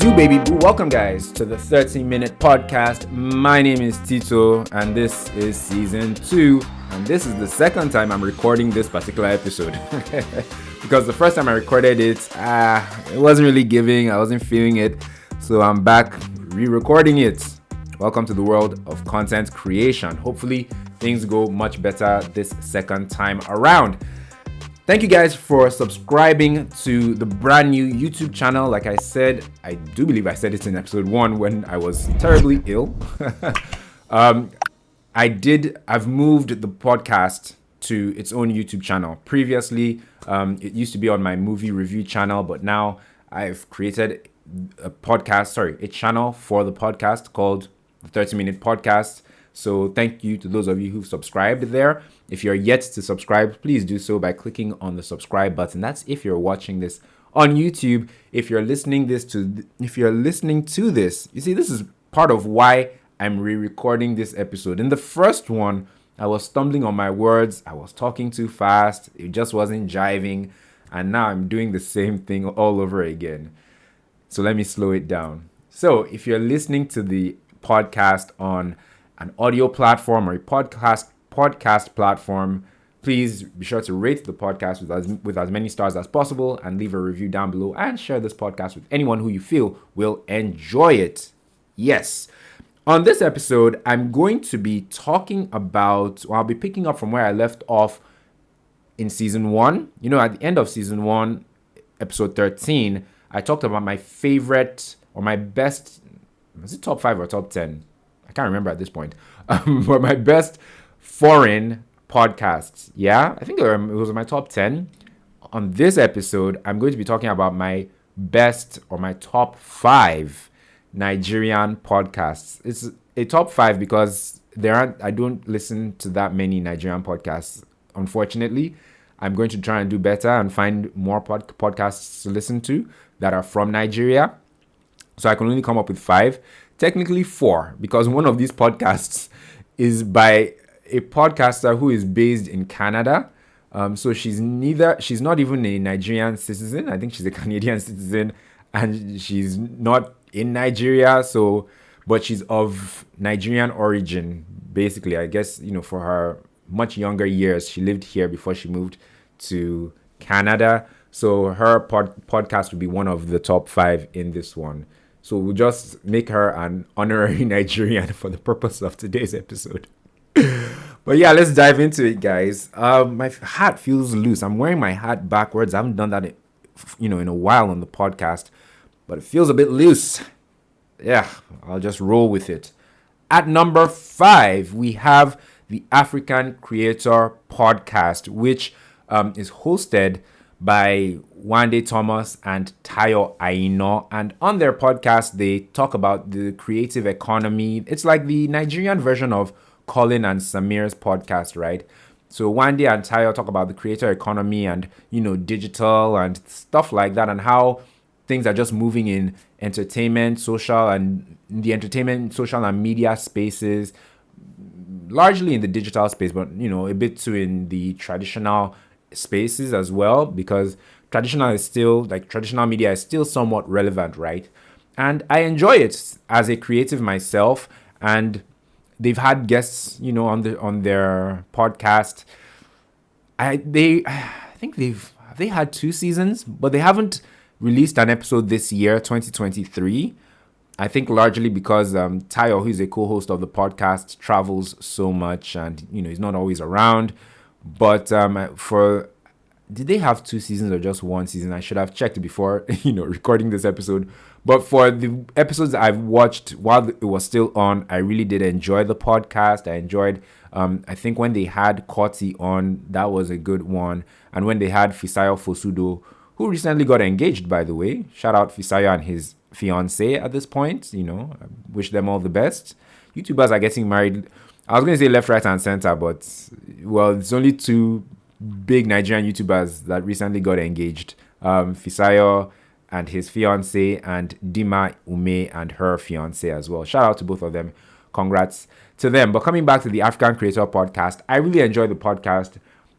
do, baby boo? Welcome, guys, to the 30-minute podcast. My name is Tito, and this is season 2. And this is the second time I'm recording this particular episode. Because the first time I recorded it, it wasn't really giving. I wasn't feeling it. So I'm back re-recording it. Welcome to the world of content creation. Hopefully, things go much better this second time around. Thank you guys for subscribing to the brand new YouTube channel. Like I said, I do believe I said it in episode 1 when I was terribly ill. I've moved the podcast to its own YouTube channel. Previously, it used to be on my movie review channel, but now I've created a channel for the podcast called the 30-minute podcast. So thank you to those of you who've subscribed there. If you're yet to subscribe, please do so by clicking on the subscribe button. That's if you're watching this on YouTube. If you're listening to this, you see, this is part of why I'm re-recording this episode. In the first one, I was stumbling on my words. I was talking too fast. It just wasn't jiving. And now I'm doing the same thing all over again. So let me slow it down. So if you're listening to the podcast on an audio platform or a podcast platform, please be sure to rate the podcast with as many stars as possible and leave a review down below and share this podcast with anyone who you feel will enjoy it. Yes. On this episode, I'm going to be I'll be picking up from where I left off in season 1. You know, at the end of season 1, episode 13, I talked about my favorite or my best, was it top 5 or top 10? I can't remember at this point. But my best foreign podcasts. Yeah, I think it was my top 10. On this episode, I'm going to be talking about my best or my top 5 Nigerian podcasts. It's a top 5 because I don't listen to that many Nigerian podcasts. Unfortunately, I'm going to try and do better and find more podcasts to listen to that are from Nigeria. So I can only come up with 5. Technically 4, because one of these podcasts is by a podcaster who is based in Canada. So she's not even a Nigerian citizen. I think she's a Canadian citizen, and she's not in Nigeria. But she's of Nigerian origin, basically. I guess, for her much younger years, she lived here before she moved to Canada. So her podcast would be one of the top 5 in this one. So we'll just make her an honorary Nigerian for the purpose of today's episode. But yeah, let's dive into it, guys. My hat feels loose. I'm wearing my hat backwards. I haven't done that, in a while on the podcast, but it feels a bit loose. Yeah, I'll just roll with it. At number 5, we have the African Creator Podcast, which is hosted by Wande Thomas and Tayo Aino. And on their podcast, they talk about the creative economy. It's like the Nigerian version of Colin and Samir's podcast, right? So Wande and Tayo talk about the creator economy and, digital and stuff like that, and how things are just moving in entertainment, social and media spaces, largely in the digital space, but, a bit too in the traditional spaces as well, because traditional media is still somewhat relevant, right? And I enjoy it as a creative myself, and they've had guests, on their podcast. I think they had 2 seasons, but they haven't released an episode this year, 2023. I think largely because Tayo, who's a co-host of the podcast, travels so much, and he's not always around. But did they have 2 seasons or just 1 season? I should have checked before, recording this episode. But for the episodes I've watched while it was still on, I really did enjoy the podcast. I enjoyed, I think when they had Koti on, that was a good one. And when they had Fisayo Fosudo, who recently got engaged, by the way. Shout out Fisayo and his fiance at this point. I wish them all the best. YouTubers are getting married. I was going to say left, right, and center, but, well, it's only 2 big Nigerian YouTubers that recently got engaged. Fisayo and his fiance, and Dima Ume and her fiance as well. Shout out to both of them. Congrats to them. But coming back to the African Creator Podcast, I really enjoyed the podcast,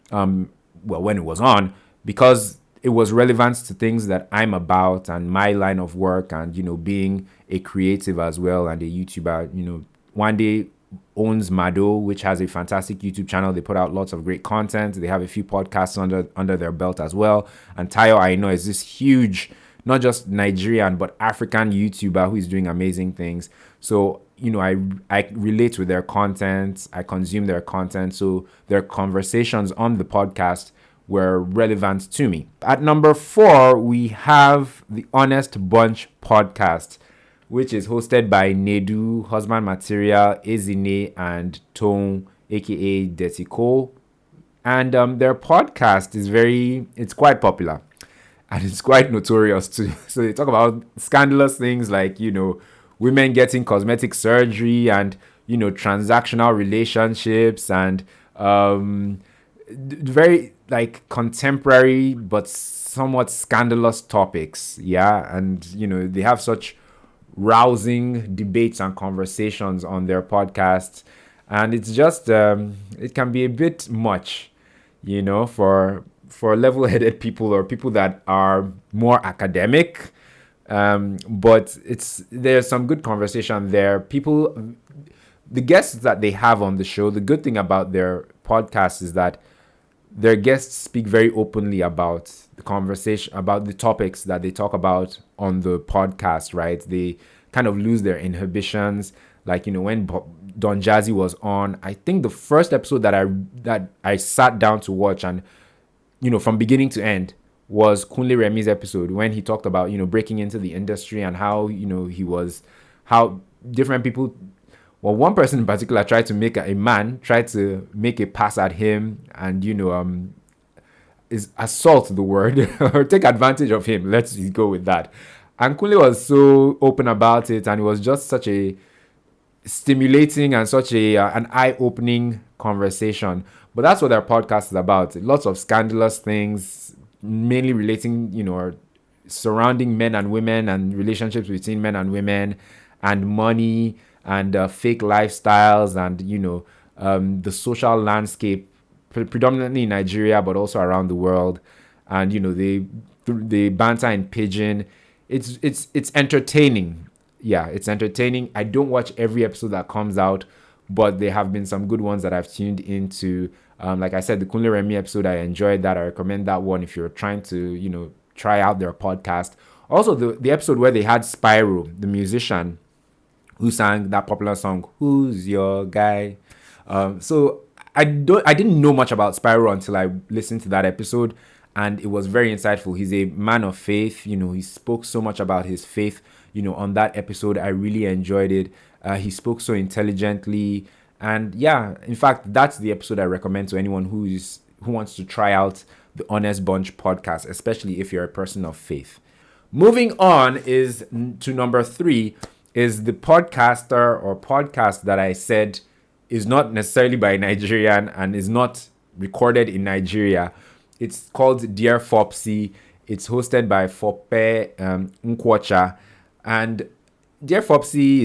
when it was on, because it was relevant to things that I'm about and my line of work, and being a creative as well and a YouTuber. One day owns Mado, which has a fantastic YouTube channel. They put out lots of great content. They have a few podcasts under their belt as well. And Tayo, I know, is this huge, not just Nigerian but African YouTuber who is doing amazing things. So I relate with their content. I consume their content. So their conversations on the podcast were relevant to me. At number 4, we have the Honest Bunch podcast, which is hosted by Nedu, Husband Material, Ezine, and Tone, aka Detiko. And their podcast it's quite popular. And it's quite notorious too. So they talk about scandalous things like, women getting cosmetic surgery and, transactional relationships and very like contemporary but somewhat scandalous topics. Yeah. And, they have such rousing debates and conversations on their podcast. And it's just, it can be a bit much, for level-headed people or people that are more academic. But there's some good conversation there. The guests that they have on the show, the good thing about their podcast is that their guests speak very openly about the conversation, about the topics that they talk about on the podcast, right? They kind of lose their inhibitions. Like, when Don Jazzy was on, I think the first episode that I sat down to watch and, from beginning to end was Kunle Remi's episode when he talked about, breaking into the industry and how, how different people, well, one person in particular tried to make a pass at him and, is assault the word or take advantage of him. Let's go with that. And Kunle was so open about it, and it was just such a stimulating and such an eye-opening conversation. But that's what their podcast is about. Lots of scandalous things, mainly relating, or surrounding men and women and relationships between men and women and money and fake lifestyles and, the social landscape, predominantly in Nigeria, but also around the world. And, they banter in pidgin. It's entertaining. Yeah, it's entertaining. I don't watch every episode that comes out, but there have been some good ones that I've tuned into. Like I said, the Kunle Remi episode, I enjoyed that. I recommend that one if you're trying to, try out their podcast. Also, the episode where they had Spyro, the musician, who sang that popular song, Who's Your Guy? So I didn't know much about Spyro until I listened to that episode, and it was very insightful. He's a man of faith. He spoke so much about his faith, on that episode. I really enjoyed it. He spoke so intelligently. And yeah, in fact, that's the episode I recommend to anyone who wants to try out the Honest Bunch podcast, especially if you're a person of faith. Moving on is to number 3, is the podcaster or podcast that I said is not necessarily by a Nigerian and is not recorded in Nigeria. It's called Dear Fopsy. It's hosted by Fope Nkwocha. And Dear Fopsy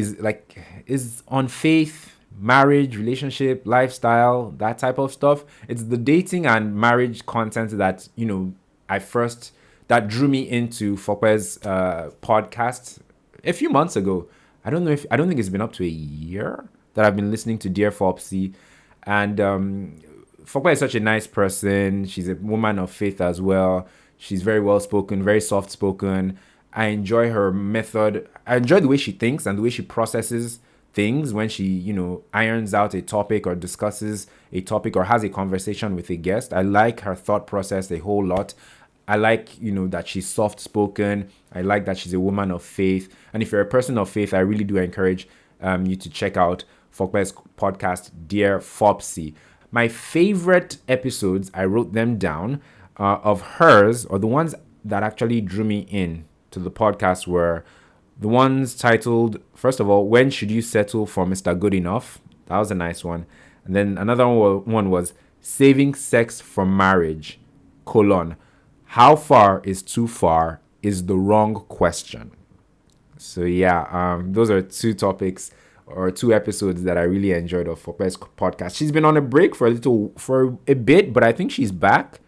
is on faith, marriage, relationship, lifestyle, that type of stuff. It's the dating and marriage content that, that drew me into Fope's podcast a few months ago. I don't think it's been up to a year that I've been listening to Dear Fopsy. And Fope is such a nice person. She's a woman of faith as well. She's very well spoken, very soft spoken. I enjoy her method. I enjoy the way she thinks and the way she processes things when she, irons out a topic or discusses a topic or has a conversation with a guest. I like her thought process a whole lot. I like, that she's soft spoken. I like that she's a woman of faith. And if you're a person of faith, I really do encourage you to check out Fokpe's podcast, Dear Fopsy. My favorite episodes, I wrote them down, of hers, or the ones that actually drew me in to the podcast, were the ones titled, first of all, When Should You Settle for Mr. Good Enough? That was a nice one. And then another one was Saving Sex for Marriage, How Far is Too Far is the Wrong Question. So yeah, those are 2 topics or 2 episodes that I really enjoyed of Foppe's podcast. She's been on a break for a bit, but I think she's back.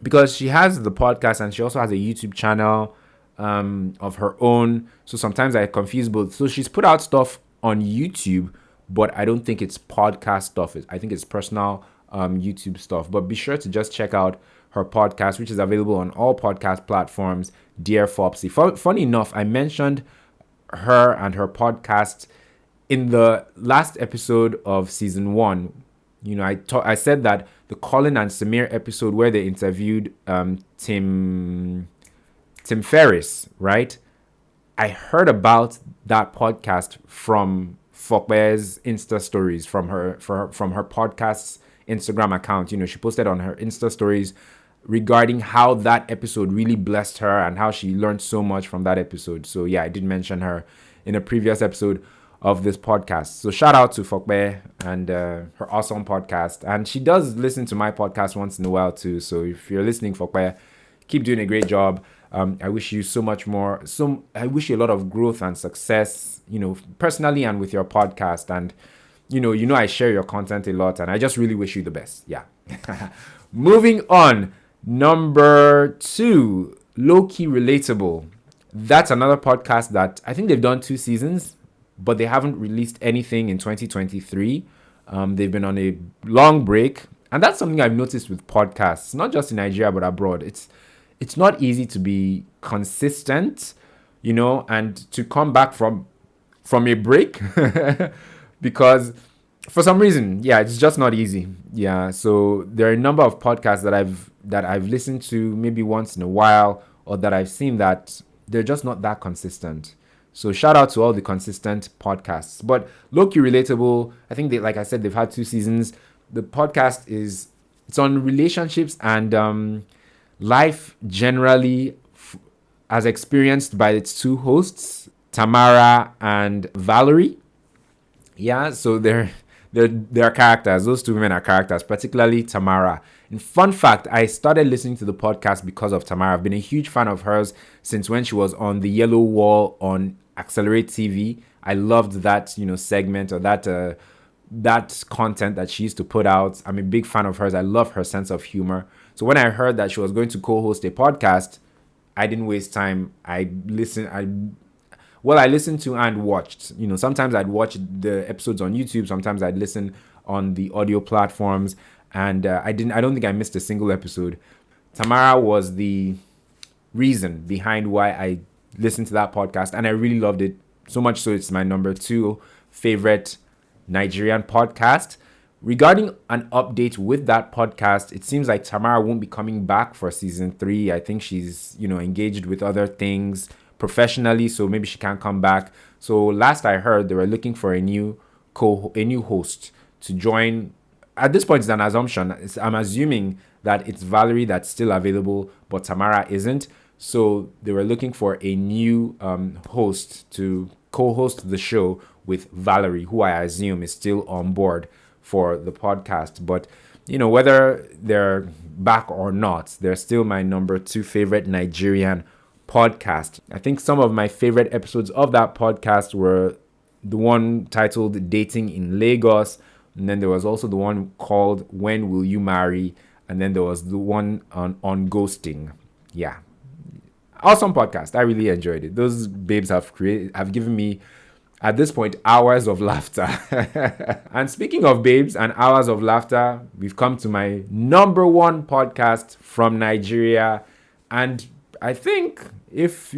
because she has the podcast and she also has a YouTube channel of her own. So sometimes I confuse both. So she's put out stuff on YouTube, but I don't think it's podcast stuff. I think it's personal YouTube stuff. But be sure to just check out her podcast, which is available on all podcast platforms, Dear Fopsy. Funny enough, I mentioned her and her podcast in the last episode of season 1. I said that the Colin and Samir episode where they interviewed Tim Ferriss, right? I heard about that podcast from Fokbe's Insta stories, from her podcast's Instagram account. She posted on her Insta stories regarding how that episode really blessed her and how she learned so much from that episode. So yeah, I did mention her in a previous episode of this podcast. So shout out to Fokbe and her awesome podcast. And she does listen to my podcast once in a while too. So if you're listening, Fokbe, keep doing a great job. I wish you so much more. I wish you a lot of growth and success, personally and with your podcast. And I share your content a lot, and I just really wish you the best. Yeah. Moving on. Number 2, Lowkey Relatable. That's another podcast that I think they've done 2 seasons, but they haven't released anything in 2023. They've been on a long break, and that's something I've noticed with podcasts, not just in Nigeria but abroad. It's not easy to be consistent, and to come back from a break because for some reason, yeah, it's just not easy. Yeah, so there are a number of podcasts that I've listened to maybe once in a while, or that I've seen that they're just not that consistent. So shout out to all the consistent podcasts. But Lowkey Relatable, I think like I said, they've had 2 seasons. The podcast it's on relationships and life generally, as experienced by its 2 hosts, Tamara and Valerie. Yeah, so they're characters. Those 2 women are characters, particularly Tamara. And fun fact, I started listening to the podcast because of Tamara. I've been a huge fan of hers since when she was on the Yellow Wall on Accelerate TV. I loved that, segment, or that content that she used to put out. I'm a big fan of hers. I love her sense of humor. So when I heard that she was going to co-host a podcast, I didn't waste time. I listened to and watched. Sometimes I'd watch the episodes on YouTube. Sometimes I'd listen on the audio platforms. And I don't think I missed a single episode. Tamara was the reason behind why I listened to that podcast. And I really loved it. So much so it's my number 2 favorite Nigerian podcast. Regarding an update with that podcast, it seems like Tamara won't be coming back for season 3. I think she's, engaged with other things professionally, so maybe she can't come back. So last I heard, they were looking for a new host to join. At this point, it's an assumption. I'm assuming that it's Valerie that's still available, but Tamara isn't. So they were looking for a new host to co-host the show with Valerie, who I assume is still on board for the podcast. But, whether they're back or not, they're still my number 2 favorite Nigerian podcast. I think some of my favorite episodes of that podcast were the one titled Dating in Lagos. And then there was also the one called When Will You Marry? And then there was the one on ghosting. Yeah. Awesome podcast. I really enjoyed it. Those babes have given me, at this point, hours of laughter. And speaking of babes and hours of laughter, we've come to my number 1 podcast from Nigeria. And I think if,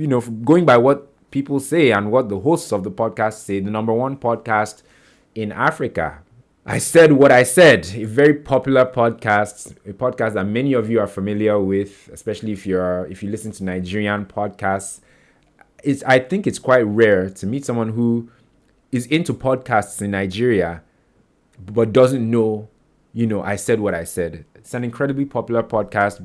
going by what people say and what the hosts of the podcast say, the number 1 podcast in Africa. I said what I said. A very popular podcast, a podcast that many of you are familiar with, especially if you listen to Nigerian podcasts. I think it's quite rare to meet someone who is into podcasts in Nigeria but doesn't know, I said what I said. It's an incredibly popular podcast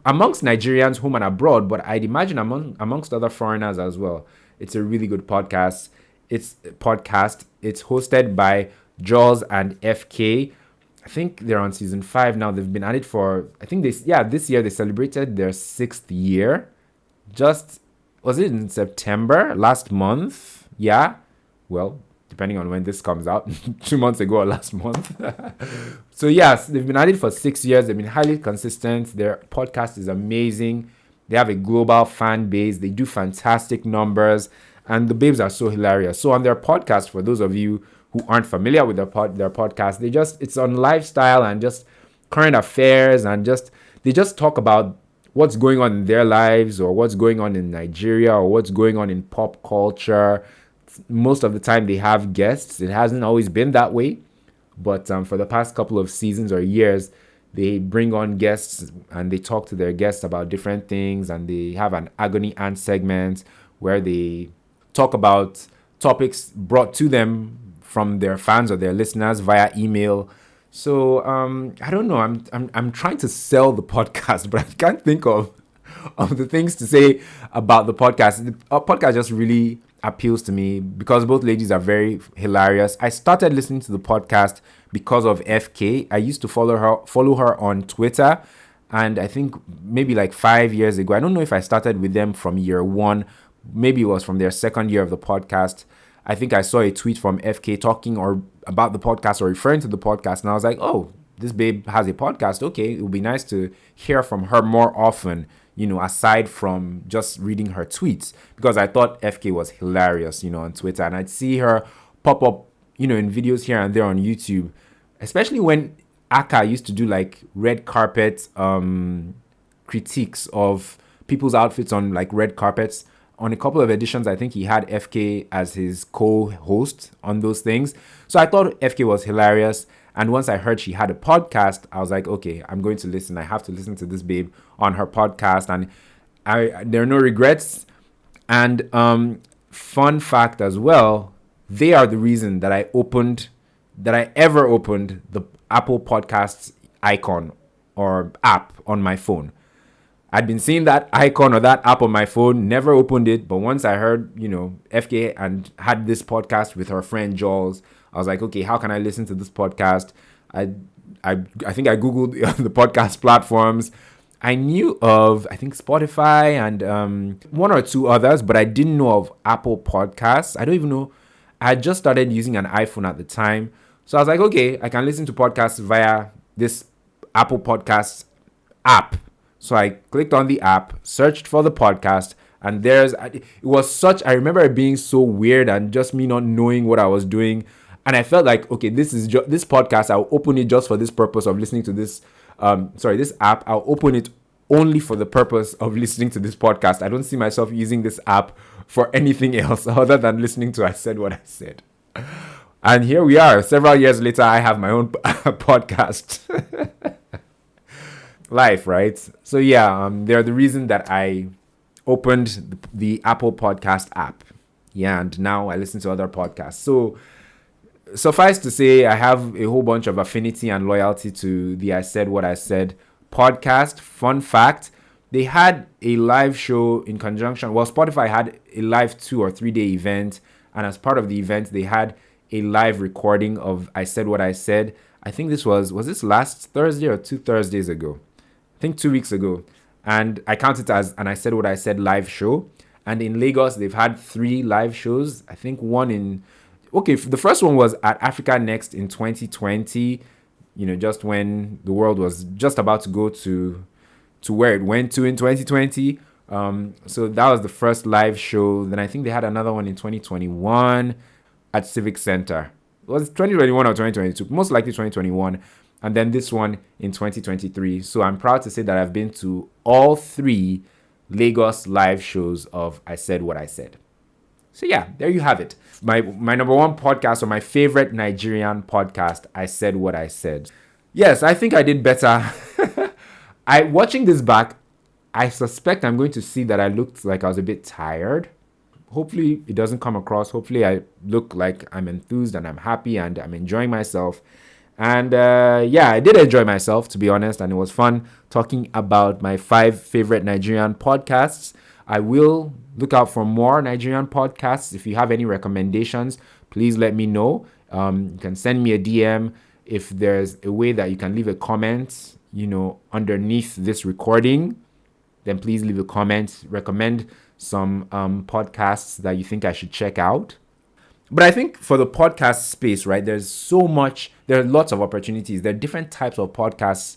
amongst Nigerians home and abroad, but I'd imagine amongst other foreigners as well. It's a really good podcast. It's hosted by Jaws and FK. I think they're on season 5 now. They've been at it for, I think this year they celebrated their 6th year. Was it in September last month? Yeah. Well, depending on when this comes out, 2 months ago or last month. So yes, they've been at it for 6 years. They've been highly consistent. Their podcast is amazing. They have a global fan base. They do fantastic numbers, and the babes are so hilarious. So on their podcast, for those of you who aren't familiar with their podcast, it's on lifestyle and just current affairs, and they just talk about what's going on in their lives, or what's going on in Nigeria, or what's going on in pop culture. Most of the time they have guests. It hasn't always been that way, but for the past couple of seasons or years, they bring on guests and they talk to their guests about different things, and they have an agony aunt segment where they talk about topics brought to them from their fans or their listeners via email. So I don't know. I'm trying to sell the podcast, but I can't think of the things to say about the podcast. The podcast just really appeals to me because both ladies are very hilarious. I started listening to the podcast because of FK. I used to follow her on Twitter, and I think maybe like 5 years ago. I don't know if I started with them from year one. Maybe it was from their second year of the podcast. I think I saw a tweet from FK talking or about the podcast or referring to the podcast, and I was like, oh, this babe has a podcast. Okay, it would be nice to hear from her more often, aside from just reading her tweets, because I thought FK was hilarious, on Twitter, and I'd see her pop up, in videos here and there on YouTube, especially when Aka used to do like red carpet critiques of people's outfits on like red carpets. On a couple of editions, I think he had FK as his co-host on those things. So I thought FK was hilarious. And once I heard she had a podcast, I was like, okay, I'm going to listen. I have to listen to this babe on her podcast. And there are no regrets. And fun fact as well, they are the reason that I ever opened the Apple Podcasts icon or app on my phone. I'd been seeing that icon or that app on my phone, never opened it. But once I heard, FK and had this podcast with her friend Jules, I was like, okay, how can I listen to this podcast? I think I Googled the podcast platforms. I knew of, I think, Spotify and one or two others, but I didn't know of Apple Podcasts. I don't even know. I had just started using an iPhone at the time. So I was like, okay, I can listen to podcasts via this Apple Podcasts app. So I clicked on the app, searched for the podcast, and I remember it being so weird and just me not knowing what I was doing. And I felt like, okay, this podcast, I'll open it just for this purpose of listening to this, this app. I'll open it only for the purpose of listening to this podcast. I don't see myself using this app for anything else other than listening to I Said What I Said. And here we are. Several years later, I have my own podcast. Life, right? So yeah, they're the reason that I opened the Apple Podcast app. Yeah, and now I listen to other podcasts. So suffice to say, I have a whole bunch of affinity and loyalty to the I Said What I Said podcast. Fun fact, they had a live show in conjunction. Well, Spotify had a live 2 or 3 day event, and as part of the event, they had a live recording of I Said What I Said. I think this was this last Thursday or 2 Thursdays ago? I think 2 weeks ago. And I count it as an I Said What I Said live show. And in Lagos, they've had 3 live shows. I think the first one was at Africa Next in 2020, just when the world was just about to go to where it went to in 2020. So that was the first live show. Then I think they had another one in 2021 at Civic Center. It was 2021 or 2022, most likely 2021. And then this one in 2023. So I'm proud to say that I've been to all 3 Lagos live shows of I Said What I Said. So yeah, there you have it. My number one podcast, or my favorite Nigerian podcast, I Said What I Said. Yes, I think I did better. Watching this back, I suspect I'm going to see that I looked like I was a bit tired. Hopefully it doesn't come across. Hopefully I look like I'm enthused and I'm happy and I'm enjoying myself. And I did enjoy myself, to be honest, and it was fun talking about my 5 favorite Nigerian podcasts. I will look out for more Nigerian podcasts. If you have any recommendations, please let me know. You can send me a DM. If there's a way that you can leave a comment, underneath this recording, then please leave a comment. Recommend some podcasts that you think I should check out. But I think for the podcast space, right, there are lots of opportunities. There are different types of podcasts,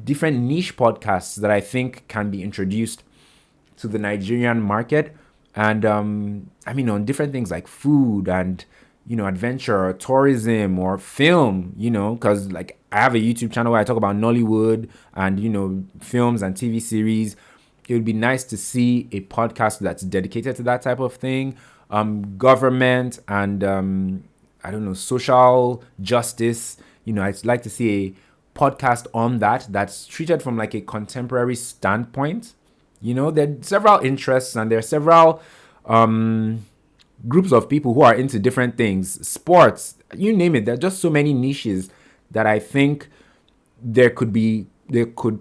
different niche podcasts that I think can be introduced to the Nigerian market. And on different things like food and, adventure or tourism or film, because like I have a YouTube channel where I talk about Nollywood and, films and TV series. It would be nice to see a podcast that's dedicated to that type of thing. Government and, social justice. I'd like to see a podcast on that's treated from like a contemporary standpoint. There are several interests and there are several groups of people who are into different things, sports, you name it. There are just so many niches that I think there could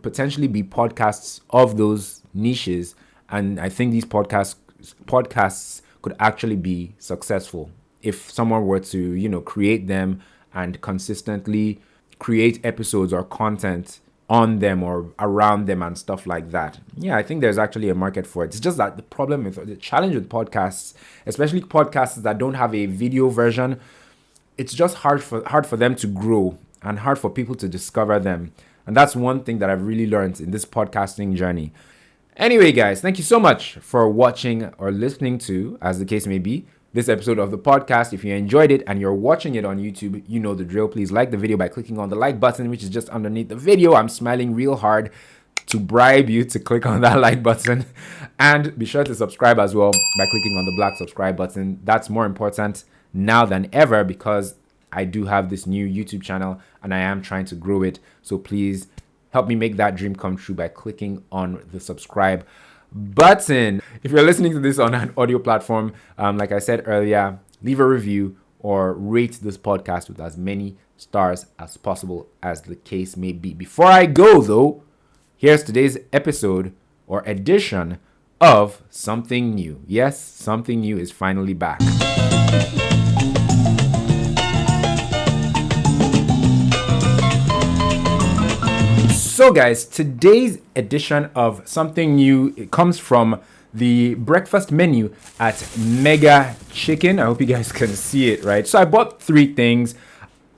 potentially be podcasts of those niches, and I think these podcasts could actually be successful if someone were to create them and consistently create episodes or content on them or around them and stuff like that. Yeah, I think there's actually a market for it. It's just that the challenge with podcasts, especially podcasts that don't have a video version, it's just hard for them to grow and hard for people to discover them. And that's one thing that I've really learned in this podcasting journey. Anyway, guys, thank you so much for watching or listening to, as the case may be, this episode of the podcast. If you enjoyed it and you're watching it on YouTube, you know the drill. Please like the video by clicking on the like button, which is just underneath the video. I'm smiling real hard to bribe you to click on that like button. And be sure to subscribe as well by clicking on the black subscribe button. That's more important now than ever because I do have this new YouTube channel and I am trying to grow it. So please help me make that dream come true by clicking on the subscribe button. If you're listening to this on an audio platform, like I said earlier, leave a review or rate this podcast with as many stars as possible, as the case may be. Before I go though, here's today's episode or edition of Something New. Yes, Something New is finally back. So guys, today's edition of Something New, it comes from the breakfast menu at Mega Chicken. I hope you guys can see it, right? So I bought 3 things.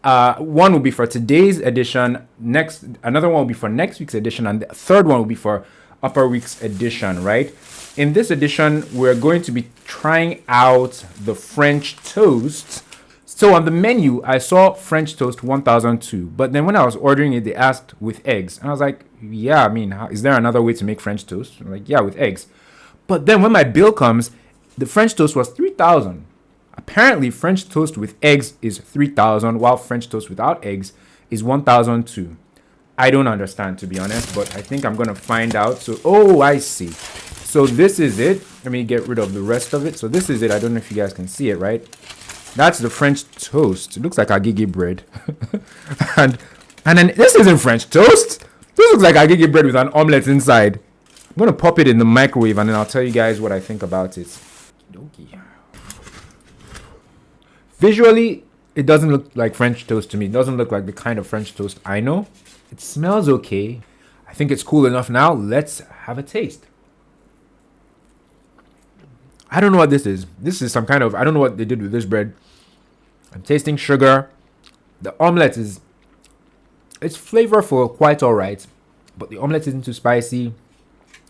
One will be for today's edition. Another one will be for next week's edition. And the third one will be for upper week's edition, right? In this edition, we're going to be trying out the French toast. So on the menu, I saw French toast 1002, but then when I was ordering it, they asked with eggs. And I was like, yeah, is there another way to make French toast? I'm like, yeah, with eggs. But then when my bill comes, the French toast was 3,000. Apparently, French toast with eggs is 3,000, while French toast without eggs is 1,002. I don't understand, to be honest, but I think I'm going to find out. So, I see. So this is it. Let me get rid of the rest of it. So this is it. I don't know if you guys can see it, right? That's the French toast. It looks like agege bread. and then this isn't French toast. This looks like agege bread with an omelette inside. I'm going to pop it in the microwave and then I'll tell you guys what I think about it. Lowkey. Visually, it doesn't look like French toast to me. It doesn't look like the kind of French toast I know. It smells okay. I think it's cool enough now. Let's have a taste. I don't know what this is. This is some kind of, I don't know what they did with this bread. I'm tasting sugar. The omelette it's flavorful, quite all right, but the omelette isn't too spicy.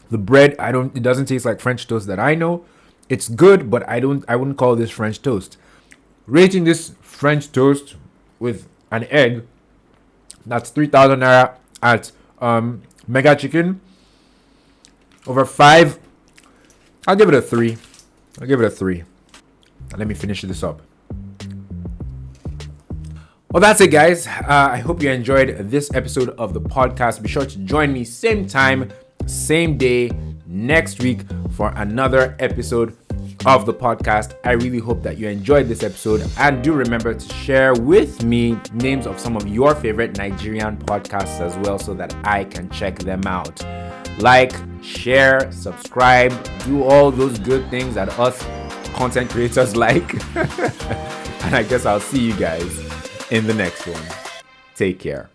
The bread, it doesn't taste like French toast that I know. It's good, but I wouldn't call this French toast. Rating this French toast with an egg, that's 3,000 naira at Mega Chicken. Over 5, I'll give it a 3. Let me finish this up. Well, that's it, guys. I hope you enjoyed this episode of the podcast. Be sure to join me same time, same day next week for another episode of the podcast. I really hope that you enjoyed this episode, and do remember to share with me names of some of your favorite Nigerian podcasts as well so that I can check them out. Like, share, subscribe, do all those good things that us content creators like. And I guess I'll see you guys in the next one. Take care.